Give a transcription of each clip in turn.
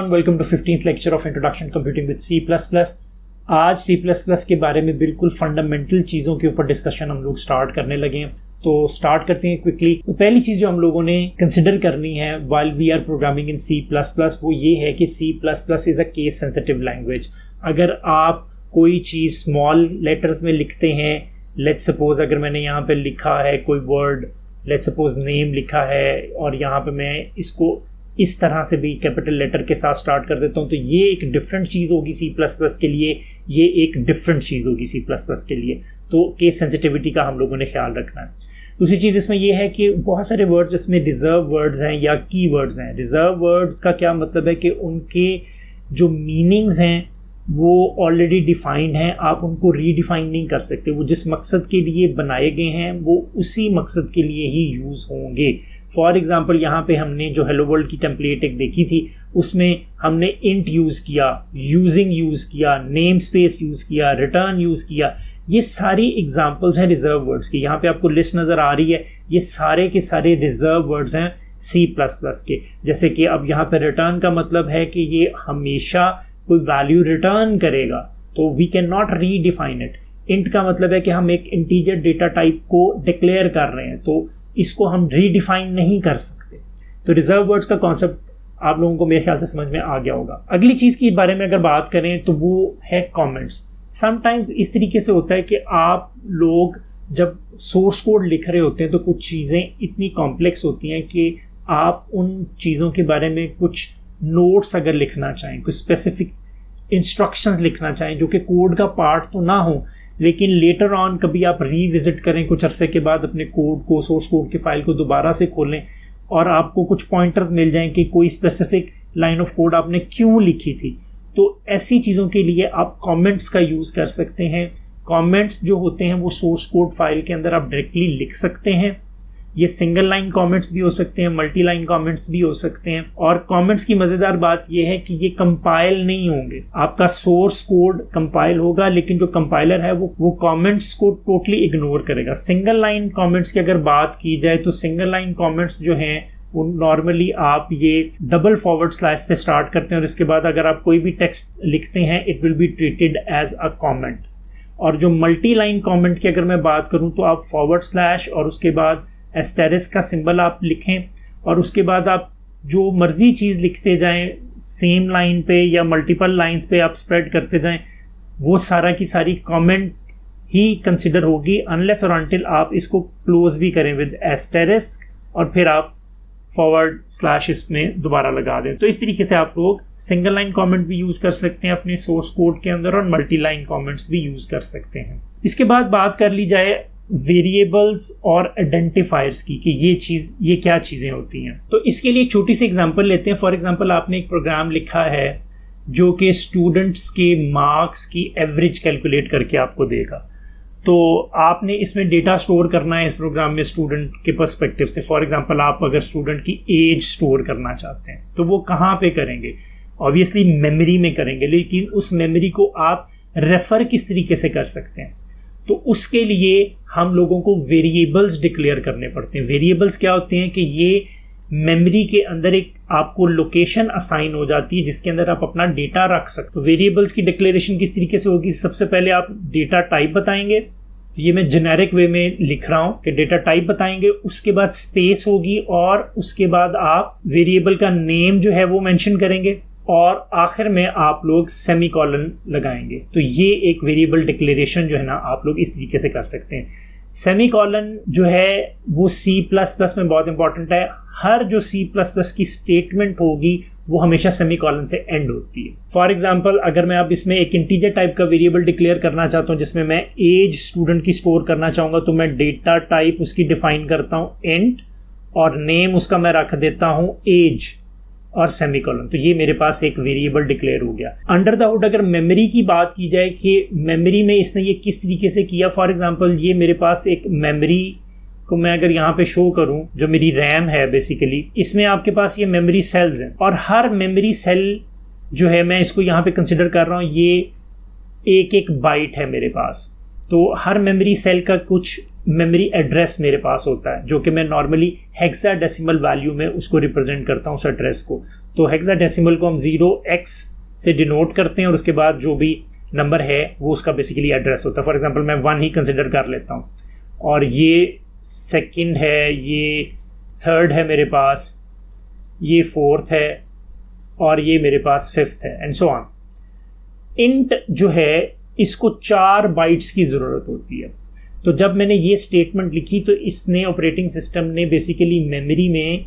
Everyone, welcome to 15th lecture of introduction computing with C++। आज C++ के बारे में बिल्कुल फंडामेंटल चीज़ों के ऊपर डिस्कशन हम लोग स्टार्ट करने लगे हैं। तो स्टार्ट करते हैं क्विकली। तो पहली चीज़ जो हम लोगों ने कंसिडर करनी है while we are programming in C++ वो ये है कि C++ is a case sensitive language. अगर आप कोई चीज़ स्मॉल लेटर्स में लिखते हैं, लेट्स सपोज अगर मैंने यहाँ पे लिखा है कोई वर्ड, लेट्स सपोज नेम लिखा है और यहाँ पे मैं इसको इस तरह से भी कैपिटल लेटर के साथ स्टार्ट कर देता हूँ, तो ये एक डिफरेंट चीज़ होगी C++ के लिए, ये एक डिफरेंट चीज़ होगी C++ के लिए। तो केस सेंसिटिविटी का हम लोगों ने ख्याल रखना है। दूसरी चीज़ इसमें यह है कि बहुत सारे वर्ड्स इसमें रिजर्व वर्ड्स हैं या की वर्ड्स हैं। रिजर्व वर्ड्स का क्या मतलब है कि उनके जो मीनिंग्स हैं वो ऑलरेडी डिफाइंड हैं, आप उनको रीडिफाइन नहीं कर सकते। वो जिस मकसद के लिए बनाए गए हैं वो उसी मकसद के लिए ही यूज़ होंगे। फॉर एग्ज़ाम्पल यहाँ पे हमने जो हेलो वर्ल्ड की टेम्पलेट एक देखी थी, उसमें हमने इंट यूज़ किया, यूजिंग यूज़ किया, नेम स्पेस यूज़ किया, रिटर्न यूज़ किया। ये सारी एग्जांपल्स हैं रिजर्व वर्ड्स की। यहाँ पे आपको लिस्ट नज़र आ रही है, ये सारे के सारे रिजर्व वर्ड्स हैं C++ के। जैसे कि अब यहाँ पे रिटर्न का मतलब है कि ये हमेशा कोई वैल्यू रिटर्न करेगा, तो we can not redefine it. Int का मतलब है कि हम एक इंटीजर डेटा टाइप को डिक्लेयर कर रहे हैं, तो इसको हम रीडिफाइन नहीं कर सकते। तो रिजर्व वर्ड्स का कॉन्सेप्ट आप लोगों को मेरे ख्याल से समझ में आ गया होगा। अगली चीज़ के बारे में अगर बात करें तो वो है कमेंट्स। समटाइम्स इस तरीके से होता है कि आप लोग जब सोर्स कोड लिख रहे होते हैं तो कुछ चीज़ें इतनी कॉम्प्लेक्स होती हैं कि आप उन चीज़ों के बारे में कुछ नोट्स अगर लिखना चाहें, कुछ स्पेसिफिक इंस्ट्रक्शंस लिखना चाहें जो कि कोड का पार्ट तो ना हो, लेकिन लेटर ऑन कभी आप रीविजिट करें कुछ अरसे के बाद अपने कोड को, सोर्स कोड की फाइल को दोबारा से खोलें और आपको कुछ पॉइंटर्स मिल जाएं कि कोई स्पेसिफिक लाइन ऑफ कोड आपने क्यों लिखी थी, तो ऐसी चीज़ों के लिए आप कमेंट्स का यूज़ कर सकते हैं। कमेंट्स जो होते हैं वो सोर्स कोड फाइल के अंदर आप डायरेक्टली लिख सकते हैं। ये सिंगल लाइन कमेंट्स भी हो सकते हैं, मल्टी लाइन कमेंट्स भी हो सकते हैं। और कमेंट्स की मज़ेदार बात यह है कि ये कंपाइल नहीं होंगे। आपका सोर्स कोड कंपाइल होगा, लेकिन जो कंपाइलर है वो कमेंट्स को टोटली इग्नोर करेगा। सिंगल लाइन कमेंट्स की अगर बात की जाए तो सिंगल लाइन कमेंट्स जो हैं वो नॉर्मली आप ये डबल फॉरवर्ड स्लैश से स्टार्ट करते हैं और इसके बाद अगर आप कोई भी टेक्स्ट लिखते हैं it will be treated as a comment. और जो मल्टी लाइन कमेंट की अगर मैं बात करूं तो आप फॉरवर्ड स्लैश और उसके बाद एस्टेरिस्क का सिंबल आप लिखें और उसके बाद आप जो मर्जी चीज़ लिखते जाएं, सेम लाइन पे या मल्टीपल लाइंस पे आप स्प्रेड करते जाएं, वो सारा की सारी कमेंट ही कंसिडर होगी अनलेस और अनटिल आप इसको क्लोज भी करें विद एस्टेरिस्क और फिर आप फॉरवर्ड स्लैश इसमें दोबारा लगा दें। तो इस तरीके से आप लोग सिंगल लाइन कमेंट भी यूज़ कर सकते हैं अपने सोर्स कोड के अंदर और मल्टी लाइन कमेंट्स भी यूज़ कर सकते हैं। इसके बाद बात कर ली जाए वेरिएबल्स और आइडेंटिफायर्स की कि ये क्या चीज़ें होती हैं। तो इसके लिए एक छोटी सी एग्जांपल लेते हैं। फॉर एग्जांपल आपने एक प्रोग्राम लिखा है जो कि स्टूडेंट्स के मार्क्स की एवरेज कैलकुलेट करके आपको देगा। तो आपने इसमें डेटा स्टोर करना है इस प्रोग्राम में स्टूडेंट के पर्सपेक्टिव से। फॉर एग्जांपल आप अगर स्टूडेंट की एज स्टोर करना चाहते हैं तो वो कहाँ पे करेंगे? ऑब्वियसली मेमोरी में करेंगे, लेकिन उस मेमोरी को आप रेफर किस तरीके से कर सकते हैं? तो उसके लिए हम लोगों को वेरिएबल्स डिक्लेयर करने पड़ते हैं। वेरिएबल्स क्या होते हैं कि ये मेमोरी के अंदर एक आपको लोकेशन असाइन हो जाती है जिसके अंदर आप अपना डेटा रख सकते हो। वेरिएबल्स की डिक्लेरेशन किस तरीके से होगी? सबसे पहले आप डेटा टाइप बताएंगे, तो ये मैं जेनेरिक वे में लिख रहा हूँ कि डेटा टाइप बताएंगे, उसके बाद स्पेस होगी और उसके बाद आप वेरिएबल का नेम जो है वो मेंशन करेंगे और आखिर में आप लोग सेमीकोलन लगाएंगे। तो ये एक वेरिएबल डिक्लेरेशन जो है ना आप लोग इस तरीके से कर सकते हैं। सेमीकोलन जो है वो C++ में बहुत इंपॉर्टेंट है। हर जो C++ की स्टेटमेंट होगी वो हमेशा सेमीकोलन से एंड होती है। फॉर एग्जांपल अगर मैं अब इसमें एक इंटीजर टाइप का वेरिएबल डिक्लेयर करना चाहता हूँ जिसमें मैं एज स्टूडेंट की स्टोर करना चाहूँगा, तो मैं डेटा टाइप उसकी डिफाइन करता हूँ इंट और नेम उसका मैं रख देता हूँ एज और सेमीकोलन। तो ये मेरे पास एक वेरिएबल डिक्लेयर हो गया। अंडर द हुड अगर मेमोरी की बात की जाए कि मेमोरी में इसने ये किस तरीके से किया, फॉर एग्जांपल ये मेरे पास एक मेमोरी को मैं अगर यहाँ पे शो करूँ जो मेरी रैम है, बेसिकली इसमें आपके पास ये मेमोरी सेल्स हैं और हर मेमोरी सेल जो है मैं इसको यहाँ पे कंसिडर कर रहा हूँ, ये एक एक बाइट है मेरे पास। तो हर मेमोरी सेल का कुछ मेमोरी एड्रेस मेरे पास होता है जो कि मैं नॉर्मली हेक्साडेसिमल वैल्यू में उसको रिप्रेजेंट करता हूँ उस एड्रेस को। तो हेक्साडेसिमल को हम 0x से डिनोट करते हैं और उसके बाद जो भी नंबर है वो उसका बेसिकली एड्रेस होता है। फॉर एग्जांपल मैं 1 ही कंसिडर कर लेता हूँ, और ये सेकंड है, ये थर्ड है मेरे पास, ये फोर्थ है, और ये मेरे पास फिफ्थ है, एंड सो ऑन। इंट जो है इसको 4 बाइट्स की ज़रूरत होती है। तो जब मैंने ये स्टेटमेंट लिखी तो इसने, ऑपरेटिंग सिस्टम ने बेसिकली मेमोरी में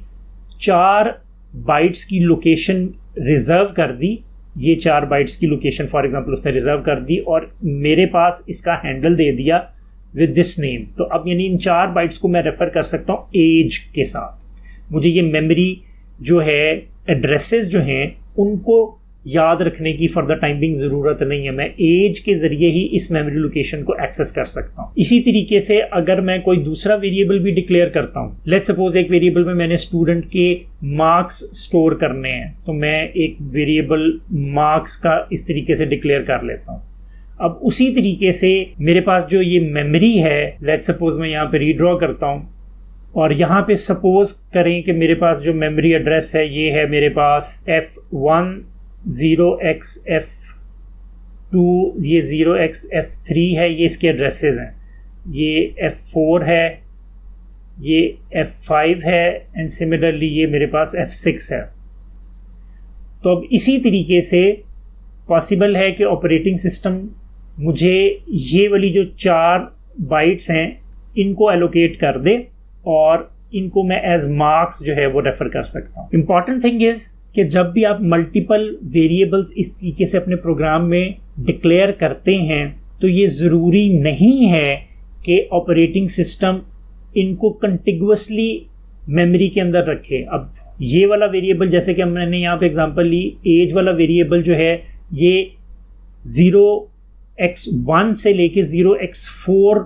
4 बाइट्स की लोकेशन रिजर्व कर दी। ये 4 बाइट्स की लोकेशन फॉर एग्जांपल उसने रिजर्व कर दी और मेरे पास इसका हैंडल दे दिया विद दिस नेम। तो अब यानी इन 4 बाइट्स को मैं रेफर कर सकता हूँ एज के साथ। मुझे ये मेमोरी जो है, एड्रेसेस जो हैं उनको याद रखने की फॉर द टाइम बिंग ज़रूरत नहीं है, मैं एज के ज़रिए ही इस मेमोरी लोकेशन को एक्सेस कर सकता हूँ। इसी तरीके से अगर मैं कोई दूसरा वेरिएबल भी डिक्लेयर करता हूँ, लेट्स सपोज एक वेरिएबल में मैंने स्टूडेंट के मार्क्स स्टोर करने हैं, तो मैं एक वेरिएबल मार्क्स का इस तरीके से डिक्लेयर कर लेता हूँ। अब उसी तरीके से मेरे पास जो ये मेमोरी है, लेट्स सपोज मैं यहाँ पे रीड्रॉ करता हूँ और यहाँ पे सपोज करें कि मेरे पास जो मेमोरी एड्रेस है ये है मेरे पास F1 0xF2, ये 0xF3 है, ये इसके एड्रेसेस हैं। ये F4 है, ये F5 है, एंड सिमिलरली ये मेरे पास F6 है। तो अब इसी तरीके से पॉसिबल है कि ऑपरेटिंग सिस्टम मुझे ये वाली जो 4 बाइट्स हैं इनको एलोकेट कर दे और इनको मैं एज मार्क्स जो है वो रेफर कर सकता हूँ। इंपॉर्टेंट थिंग इज कि जब भी आप मल्टीपल वेरिएबल्स इस तरीके से अपने प्रोग्राम में डिक्लेयर करते हैं तो ये ज़रूरी नहीं है कि ऑपरेटिंग सिस्टम इनको कंटिगुअसली मेमोरी के अंदर रखे। अब ये वाला वेरिएबल, जैसे कि हमने यहाँ पे एग्जांपल ली, एज वाला वेरिएबल जो है ये 0x1 से लेके 0x4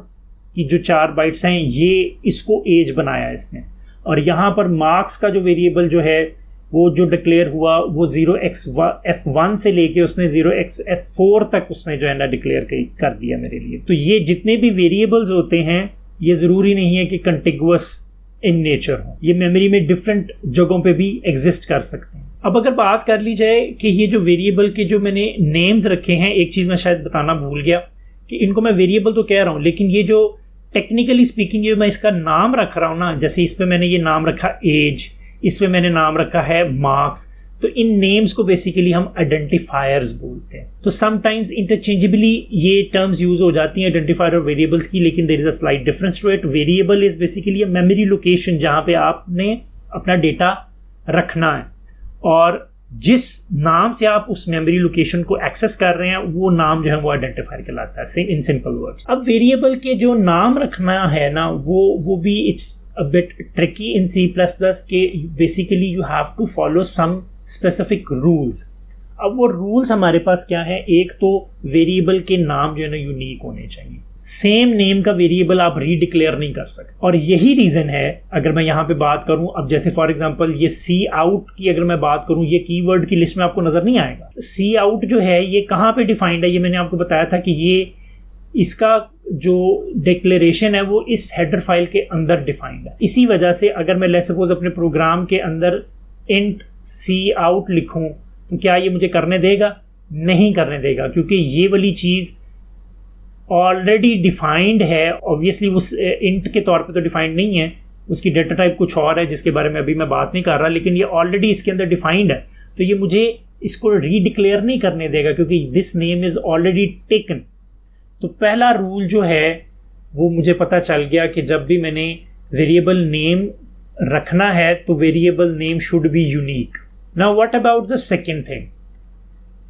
की जो 4 बाइट्स हैं ये इसको एज बनाया इसने। और यहाँ पर मार्क्स का जो वेरिएबल जो है वो जो डिक्लेयर हुआ वो 0xF1 से लेके उसने 0xF4 तक उसने जो है ना डिक्लेयर कर दिया मेरे लिए। तो ये जितने भी वेरिएबल्स होते हैं ये ज़रूरी नहीं है कि कंटिगुअस इन नेचर हो, ये मेमोरी में डिफरेंट जगहों पे भी एग्जिस्ट कर सकते हैं। अब अगर बात कर ली जाए कि ये जो वेरिएबल के जो मैंने नेम्स रखे हैं, एक चीज़ मैं शायद बताना भूल गया कि इनको मैं वेरिएबल तो कह रहा हूँ लेकिन ये जो टेक्निकली स्पीकिंग ये मैं इसका नाम रख रहा हूँ ना, जैसे इस पर मैंने ये नाम रखा एज, इस पे मैंने नाम रखा है मार्क्स, तो इन नेम्स को बेसिकली हम आइडेंटिफायर्स बोलते हैं। तो समटाइम्स इंटरचेंजेबली ये टर्म्स यूज हो जाती हैं आइडेंटिफायर और वेरिएबल्स की, लेकिन there is a slight difference to it. Variable is basically a memory location जहां पे आपने अपना डेटा रखना है और जिस नाम से आप उस मेमोरी लोकेशन को एक्सेस कर रहे हैं वो नाम जो है वो आइडेंटिफायर कहलाता है, इन सिंपल वर्ड्स। अब वेरिएबल के जो नाम रखना है ना वो भी it's a bit tricky in C++ के basically you have to follow some specific rules। अब वो rules हमारे पास क्या है, एक तो वेरिएबल के नाम जो है ना यूनिक होने चाहिए, सेम नेम का वेरिएबल आप रीडिक्लेयर नहीं कर सकते। और यही रीज़न है, अगर मैं यहाँ पे बात करूँ, अब जैसे फॉर एग्जांपल ये सी आउट की अगर मैं बात करूँ, ये कीवर्ड की लिस्ट में आपको नज़र नहीं आएगा। सी आउट जो है ये कहाँ पे डिफाइंड है, ये मैंने आपको बताया था कि ये इसका जो डिक्लेरेशन है वो इस हेडर फाइल के अंदर डिफाइंड है। इसी वजह से अगर मैं लेट्स सपोज अपने प्रोग्राम के अंदर इंट सी आउट लिखूं तो क्या ये मुझे करने देगा? नहीं करने देगा, क्योंकि ये वाली चीज़ ऑलरेडी डिफाइंड है। ऑब्वियसली उस इंट के तौर पे तो डिफाइंड नहीं है, उसकी डेटा टाइप कुछ और है जिसके बारे में अभी मैं बात नहीं कर रहा, लेकिन ये ऑलरेडी इसके अंदर डिफाइंड है, तो ये मुझे इसको रीडिक्लेयर नहीं करने देगा क्योंकि this name is already taken. तो पहला रूल जो है वो मुझे पता चल गया कि जब भी मैंने वेरिएबल नेम रखना है तो variable name should be unique. Now what about the second thing,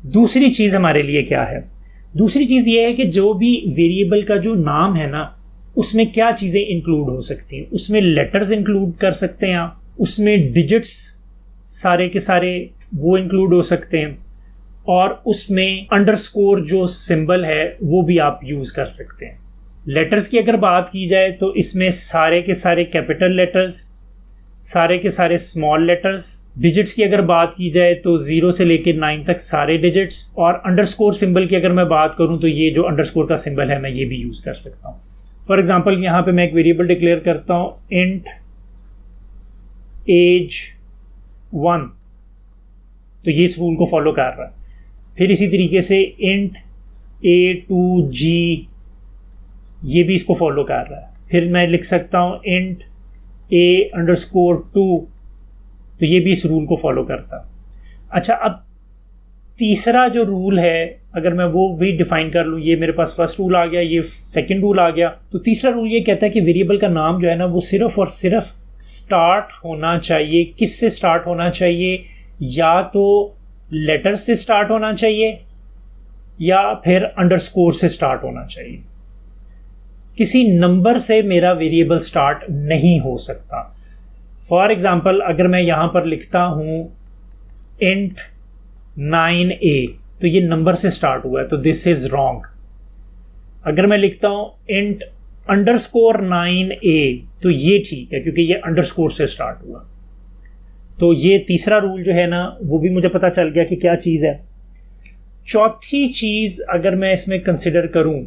दूसरी चीज़ हमारे लिए क्या है? दूसरी चीज़ ये है कि जो भी वेरिएबल का जो नाम है ना उसमें क्या चीज़ें इंक्लूड हो सकती हैं। उसमें लेटर्स इंक्लूड कर सकते हैं आप, उसमें डिजिट्स सारे के सारे वो इंक्लूड हो सकते हैं, और उसमें अंडरस्कोर जो सिंबल है वो भी आप यूज़ कर सकते हैं। लेटर्स की अगर बात की जाए तो इसमें सारे के सारे कैपिटल लेटर्स, सारे के सारे स्मॉल लेटर्स। डिजिट्स की अगर बात की जाए तो 0 से लेकर 9 तक सारे डिजिट्स। और अंडरस्कोर सिंबल की अगर मैं बात करूं तो ये जो अंडरस्कोर का सिंबल है मैं ये भी यूज़ कर सकता हूँ। फॉर एग्जांपल यहाँ पे मैं एक वेरिएबल डिक्लेयर करता हूँ इंट एज 1, तो ये इस रूल को फॉलो कर रहा है। फिर इसी तरीके से इंट a2g, ये भी इसको फॉलो कर रहा है। फिर मैं लिख सकता हूँ इंट a_2, तो ये भी इस रूल को फॉलो करता है। अच्छा, अब तीसरा जो रूल है अगर मैं वो भी डिफाइन कर लूँ, ये मेरे पास फर्स्ट रूल आ गया, ये सेकंड रूल आ गया। तो तीसरा रूल ये कहता है कि वेरिएबल का नाम जो है ना वो सिर्फ और सिर्फ स्टार्ट होना चाहिए। किससे स्टार्ट होना चाहिए? या तो लेटर से स्टार्ट होना चाहिए या फिर अंडरस्कोर से स्टार्ट होना चाहिए। किसी नंबर से मेरा वेरिएबल स्टार्ट नहीं हो सकता। फॉर एग्जाम्पल, अगर मैं यहां पर लिखता हूं इंट 9a, तो ये नंबर से स्टार्ट हुआ है, तो दिस इज रॉन्ग। अगर मैं लिखता हूं इंट अंडरस्कोर 9a, तो ये ठीक है क्योंकि ये अंडरस्कोर से स्टार्ट हुआ। तो ये तीसरा रूल जो है ना वो भी मुझे पता चल गया कि क्या चीज़ है। चौथी चीज़ अगर मैं इसमें कंसिडर करूं,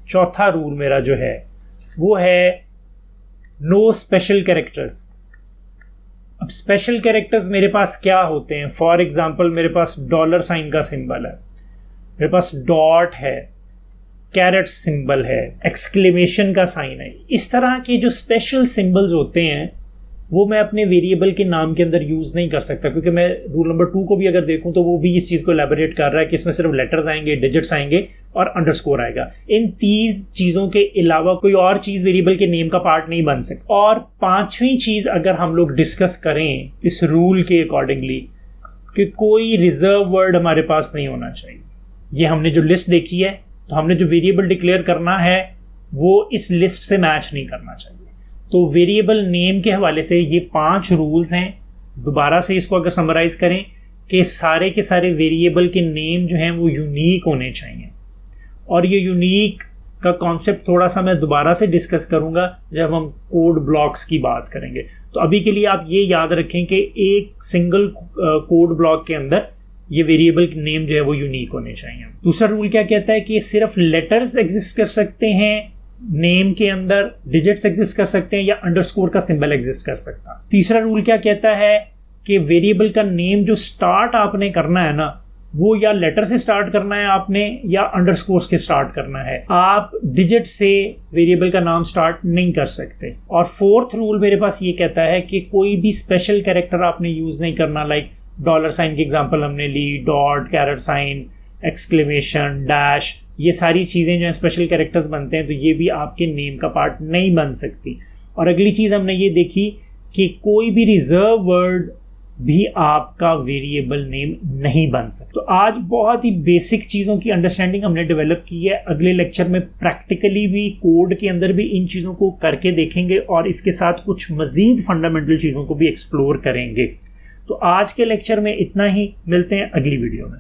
चौथा रूल मेरा जो है वो है नो स्पेशल कैरेक्टर्स। अब स्पेशल कैरेक्टर्स मेरे पास क्या होते हैं? फॉर एग्जांपल, मेरे पास डॉलर साइन का सिंबल है, मेरे पास डॉट है, कैरेट सिंबल है, एक्सक्लेमेशन का साइन है। इस तरह के जो स्पेशल सिंबल्स होते हैं वो मैं अपने वेरिएबल के नाम के अंदर यूज़ नहीं कर सकता, क्योंकि मैं रूल नंबर 2 को भी अगर देखूं तो वो भी इस चीज़ को एलैबोरेट कर रहा है कि इसमें सिर्फ लेटर्स आएंगे, डिजिट्स आएंगे और अंडरस्कोर आएगा। इन 3 चीज़ों के अलावा कोई और चीज़ वेरिएबल के नेम का पार्ट नहीं बन सकती। और पांचवी चीज़ अगर हम लोग डिस्कस करें इस रूल के अकॉर्डिंगली कि कोई रिजर्व वर्ड हमारे पास नहीं होना चाहिए। ये हमने जो लिस्ट देखी है, तो हमने जो वेरिएबल डिक्लेयर करना है वो इस लिस्ट से मैच नहीं करना चाहिए। तो वेरिएबल नेम के हवाले से ये 5 रूल्स हैं। दोबारा से इसको अगर समराइज करें कि सारे के सारे वेरिएबल के नेम जो हैं वो यूनिक होने चाहिए, और ये यूनिक का कॉन्सेप्ट थोड़ा सा मैं दोबारा से डिस्कस करूंगा जब हम कोड ब्लॉक्स की बात करेंगे। तो अभी के लिए आप ये याद रखें कि एक सिंगल कोड ब्लॉक के अंदर ये वेरिएबल नेम जो है वो यूनिक होने चाहिए। दूसरा रूल क्या कहता है कि सिर्फ लेटर्स एग्जिस्ट कर सकते हैं नेम के अंदर, डिजिट्स एग्जिस्ट कर सकते हैं या अंडरस्कोर का सिंबल एग्जिस्ट कर सकता है। तीसरा रूल क्या कहता है कि वेरिएबल का नेम जो स्टार्ट आपने करना है ना वो या लेटर से स्टार्ट करना है आपने या अंडरस्कोर के स्टार्ट करना है। आप डिजिट से वेरिएबल का नाम स्टार्ट नहीं कर सकते। और फोर्थ रूल मेरे पास ये कहता है कि कोई भी स्पेशल कैरेक्टर आपने यूज नहीं करना। लाइक डॉलर साइन की एग्जांपल हमने ली, dot, caret sign, exclamation, dash, ये सारी चीज़ें जो हैं स्पेशल कैरेक्टर्स बनते हैं, तो ये भी आपके नेम का पार्ट नहीं बन सकती। और अगली चीज़ हमने ये देखी कि कोई भी रिजर्व वर्ड भी आपका वेरिएबल नेम नहीं बन सकता। तो आज बहुत ही बेसिक चीज़ों की अंडरस्टैंडिंग हमने डेवलप की है। अगले लेक्चर में प्रैक्टिकली भी कोड के अंदर भी इन चीज़ों को करके देखेंगे और इसके साथ कुछ मज़ीद फंडामेंटल चीज़ों को भी एक्सप्लोर करेंगे। तो आज के लेक्चर में इतना ही, मिलते हैं अगली वीडियो में।